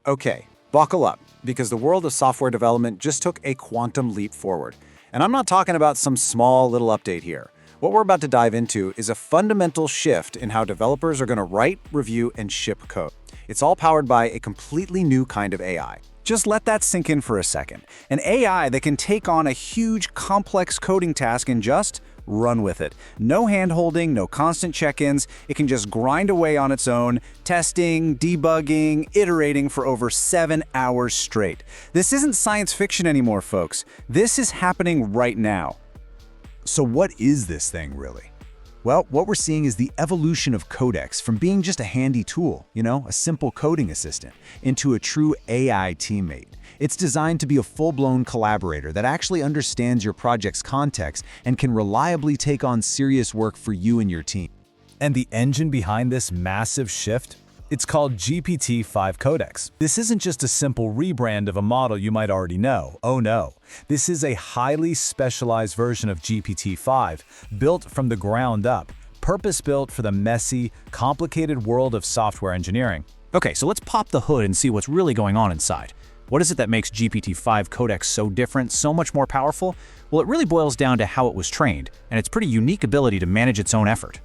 Okay, buckle up, because the world of software development just took a quantum leap forward. And I'm not talking about some small little update here. What we're about to dive into is a fundamental shift in how developers are going to write, review, and ship code. It's all powered by a completely new kind of AI. Just let that sink in for a second. An AI that can take on a huge, complex coding task and just run with it. No hand-holding, no constant check-ins. It can just grind away on its own, testing, debugging, iterating for over 7 hours straight. This isn't science fiction anymore, folks. This is happening right now. So what is this thing, really? Well, what we're seeing is the evolution of Codex from being just a handy tool, a simple coding assistant, into a true AI teammate. It's designed to be a full-blown collaborator that actually understands your project's context and can reliably take on serious work for you and your team. And the engine behind this massive shift? It's called GPT-5 Codex. This isn't just a simple rebrand of a model you might already know. Oh no. This is a highly specialized version of GPT-5, built from the ground up, purpose-built for the messy, complicated world of software engineering. Okay, so let's pop the hood and see what's really going on inside. What is it that makes GPT-5 Codex so different, so much more powerful? Well, it really boils down to how it was trained, and its pretty unique ability to manage its own effort.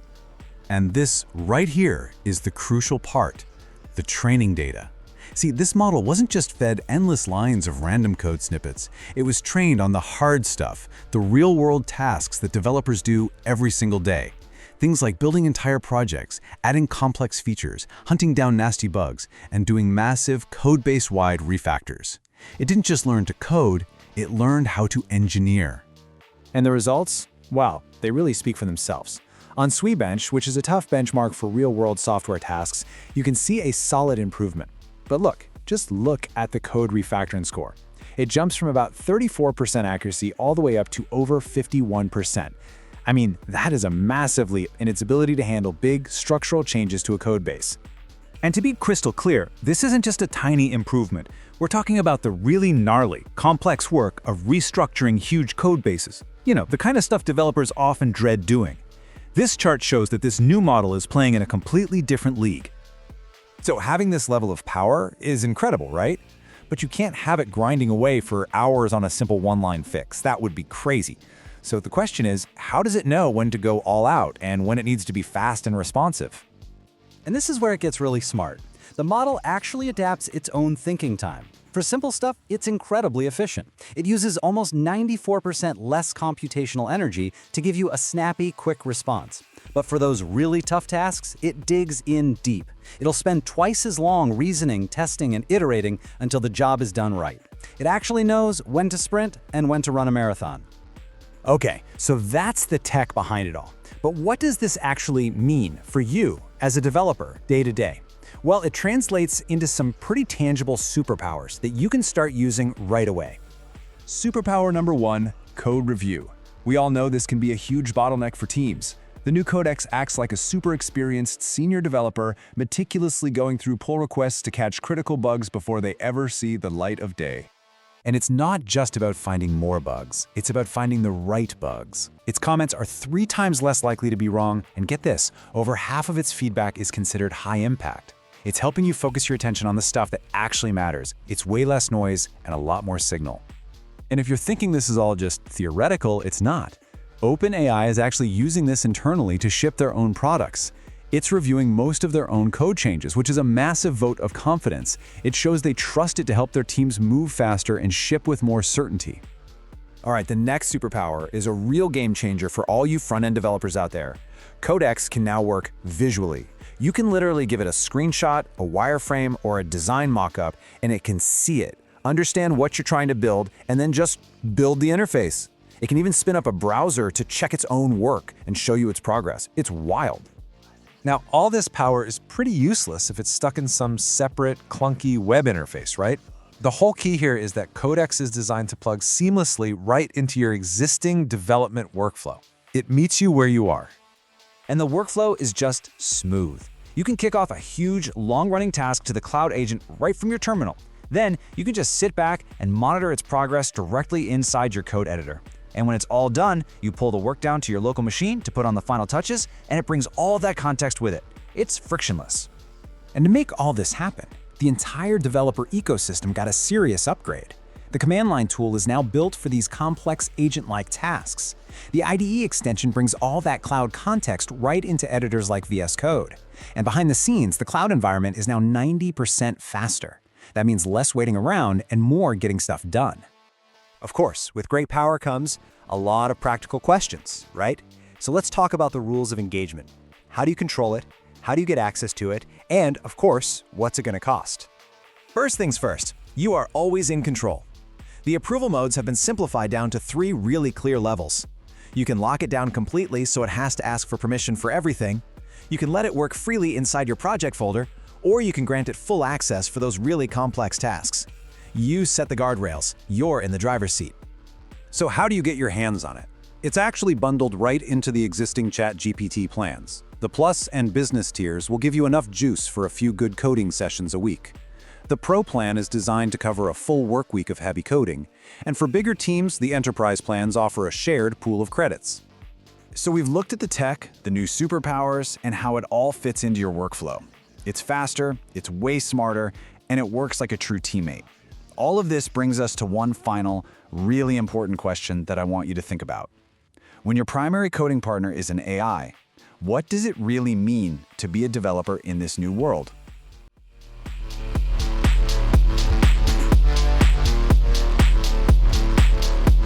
And this right here is the crucial part, the training data. See, this model wasn't just fed endless lines of random code snippets. It was trained on the hard stuff, the real-world tasks that developers do every single day. Things like building entire projects, adding complex features, hunting down nasty bugs, and doing massive code-base-wide refactors. It didn't just learn to code, it learned how to engineer. And the results? Wow, they really speak for themselves. On Swebench, which is a tough benchmark for real-world software tasks, you can see a solid improvement. But just look at the code refactoring score. It jumps from about 34% accuracy all the way up to over 51%. I mean, that is a massive leap in its ability to handle big structural changes to a code base. And to be crystal clear, this isn't just a tiny improvement. We're talking about the really gnarly, complex work of restructuring huge code bases. The kind of stuff developers often dread doing. This chart shows that this new model is playing in a completely different league. So having this level of power is incredible, right? But you can't have it grinding away for hours on a simple one-line fix. That would be crazy. So the question is, how does it know when to go all out and when it needs to be fast and responsive? And this is where it gets really smart. The model actually adapts its own thinking time. For simple stuff, it's incredibly efficient. It uses almost 94% less computational energy to give you a snappy, quick response. But for those really tough tasks, it digs in deep. It'll spend twice as long reasoning, testing, and iterating until the job is done right. It actually knows when to sprint and when to run a marathon. Okay, so that's the tech behind it all. But what does this actually mean for you as a developer day to day? Well, it translates into some pretty tangible superpowers that you can start using right away. Superpower number 1, code review. We all know this can be a huge bottleneck for teams. The new Codex acts like a super experienced senior developer, meticulously going through pull requests to catch critical bugs before they ever see the light of day. And it's not just about finding more bugs, it's about finding the right bugs. Its comments are 3 times less likely to be wrong, and get this, over half of its feedback is considered high impact. It's helping you focus your attention on the stuff that actually matters. It's way less noise and a lot more signal. And if you're thinking this is all just theoretical, it's not. OpenAI is actually using this internally to ship their own products. It's reviewing most of their own code changes, which is a massive vote of confidence. It shows they trust it to help their teams move faster and ship with more certainty. All right, the next superpower is a real game changer for all you front-end developers out there. Codex can now work visually. You can literally give it a screenshot, a wireframe, or a design mockup, and it can see it, understand what you're trying to build, and then just build the interface. It can even spin up a browser to check its own work and show you its progress. It's wild. Now, all this power is pretty useless if it's stuck in some separate, clunky web interface, right? The whole key here is that Codex is designed to plug seamlessly right into your existing development workflow. It meets you where you are. And the workflow is just smooth. You can kick off a huge, long-running task to the cloud agent right from your terminal. Then you can just sit back and monitor its progress directly inside your code editor. And when it's all done, you pull the work down to your local machine to put on the final touches, and it brings all that context with it. It's frictionless. And to make all this happen, The entire developer ecosystem got a serious upgrade. The command line tool is now built for these complex agent-like tasks. The IDE extension brings all that cloud context right into editors like VS Code. And behind the scenes, the cloud environment is now 90% faster. That means less waiting around and more getting stuff done. Of course, with great power comes a lot of practical questions, right? So let's talk about the rules of engagement. How do you control it? How do you get access to it? And, of course, what's it going to cost? First things first, you are always in control. The approval modes have been simplified down to 3 really clear levels. You can lock it down completely so it has to ask for permission for everything. You can let it work freely inside your project folder, or you can grant it full access for those really complex tasks. You set the guardrails. You're in the driver's seat. So how do you get your hands on it? It's actually bundled right into the existing ChatGPT plans. The Plus and Business tiers will give you enough juice for a few good coding sessions a week. The Pro plan is designed to cover a full work week of heavy coding, and for bigger teams, the Enterprise plans offer a shared pool of credits. So we've looked at the tech, the new superpowers, and how it all fits into your workflow. It's faster, it's way smarter, and it works like a true teammate. All of this brings us to one final, really important question that I want you to think about. When your primary coding partner is an AI, what does it really mean to be a developer in this new world?